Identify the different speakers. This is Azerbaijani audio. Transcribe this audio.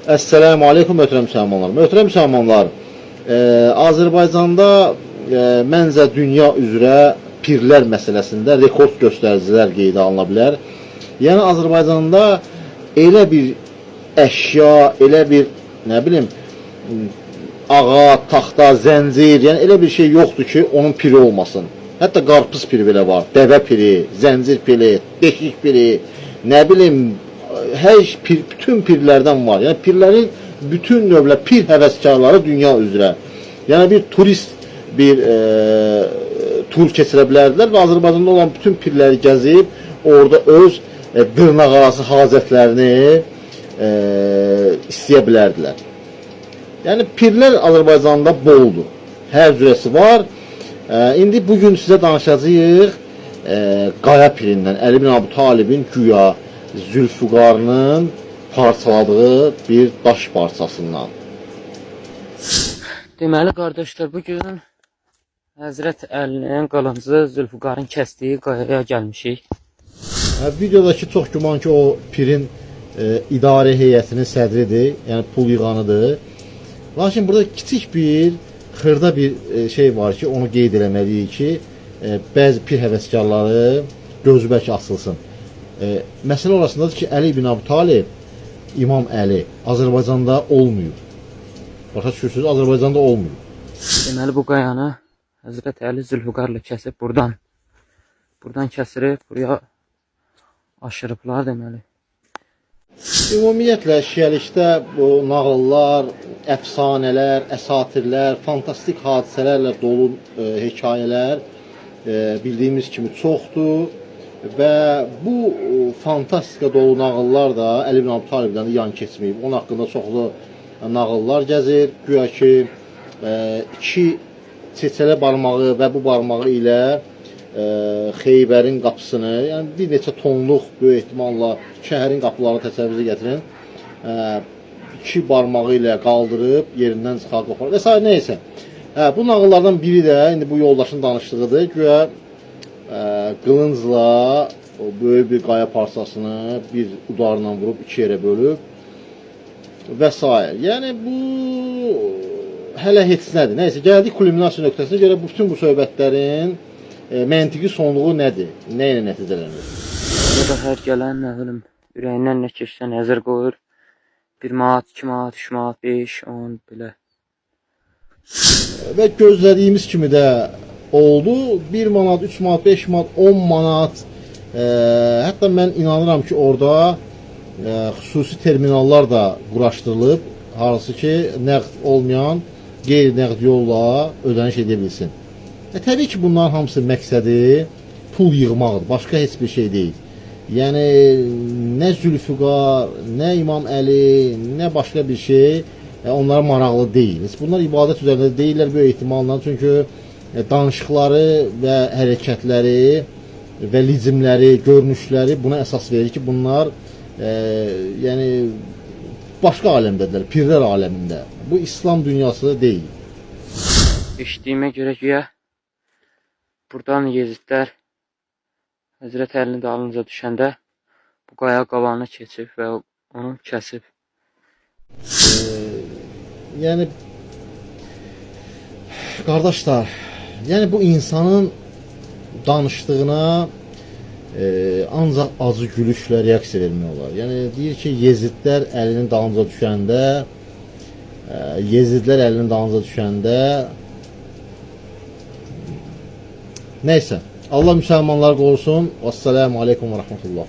Speaker 1: Esselamu Aleyküm möhtərəm müsəlmanlar. Möhtərəm müsəlmanlar, Azərbaycanda məncə dünya üzrə pirlər məsələsində rekord göstəricilər qeydə alına bilər. Yəni Azərbaycanda elə bir əşya, elə bir nə bilim ağac, taxta, zəncir, yəni elə bir şey yoxdur ki, onun piri olmasın. Hətta qarpız piri belə var, dəvə piri, zəncir piri, deşik piri, nə bilim hər bütün pirlərdən var. Yəni pirlərin bütün növlə pir həvəskarları dünya üzrə. Yəni bir turist bir tur keçirə bilərdilər və Azərbaycanda olan bütün pirləri gəzib orada öz dırnaqarası hacətlərini istəyə bilərdilər. Yəni pirlər Azərbaycanda boldur. Hər cürəsi var. İndi bugün sizə danışacağıq Qaya pirindən, Əli bin Əbu Talibin güya Zülfüqarının parçaladığı bir daş parçasından.
Speaker 2: Deməli qardaşlar, bugün Həzrət Əlinin qılıncı Zülfüqarın kəsdiyi qayaya gəlmişik.
Speaker 1: Videodakı çox güman ki, o pirin idarə heyətinin sədridir, yəni pul yığanıdır. Lakin burada kiçik bir, xırda bir şey var ki, onu qeyd eləməliyik ki, bəzi pir həvəskarları gözü bəlkə açılsın. Məsələ orasındadır ki, Əli bin Əbu Talib, İmam Əli Azərbaycanda olmuyor. Başa düşürsünüz, Azərbaycanda olmuyor.
Speaker 2: Deməli bu qayanı Həzrət Əli Zülfüqarla kəsib buradan kəsirib, buraya aşırıblar deməli.
Speaker 1: Ümumiyyətlə şiəlikdə bu nağıllar, əfsanələr, əsatirlər, fantastik hadisələrlə dolu hekayələr bildiyimiz kimi çoxdur. Və bu fantastika dolu nağıllar da Əli bin Əbu Talibdən yan keçməyib. Onun haqqında çoxlu nağıllar gəzir. Güya ki, iki çeçələ barmağı və bu barmağı ilə Xeybərin qapısını, yəni bir neçə tonluq böyük ehtimalla şəhərin qapılarını təsəvvürə gətirin. İki barmağı ilə qaldırıb yerindən çıxarıb qoparır və s. neysə. Bu nağıllardan biri də indi bu yoldaşın danışdığıdır. Güya qılıncla o böyük bir qaya parçasını bir udarla vurub iki yerə bölüb və s. Yəni bu hələ heç nədir. Nəysə, gəldik kulminasiya nöqtəsinə görə bütün bu söhbətlərin məntiqi sonluğu nədir? Nə ilə nəticələnir?
Speaker 2: Burada hər gələn nə bilim ürəyindən nə keçsə nəzər qoyur. 1 manat, 2 manat, 3 manat, 5, 10 belə. Və gözlədiyimiz kimi də oldu. 1 manat, 3 manat, 5 manat, 10 manat. Hətta mən inanıram ki, orada xüsusi terminallar da quraşdırılıb. Hansı ki, nəqd olmayan, qeyri-nəqd yolla ödəniş edə bilsin. Təbii ki, bunların hamısı məqsədi pul yığmaqdır. Başqa heç bir şey deyil. Yəni, nə Zülfüqar, nə İmam Əli, nə başqa bir şey onlara maraqlı deyil. Bunlar ibadət üzərində deyirlər böyük ehtimalla. Çünki danışıqları və hərəkətləri və lizimləri, görünüşləri buna əsas verir ki, bunlar yəni başqa aləmdədirlər, pirlər aləmində. Bu İslam dünyası deyil. Eşitdiyimə görə güya buradan Yezidlər Həzrət Əlinin dalınca düşəndə bu qaya qabağına keçib və onu kəsib.
Speaker 1: Yəni qardaşlar, yəni bu insanın danışdığına ancaq acı gülüşlə reaksiya vermək olar. Yəni deyir ki, Yezidlər Əlinin dalınca düşəndə nəysə, Allah müsəlmanlar qorusun. Vəssalamu aleykum və rəhmətullah.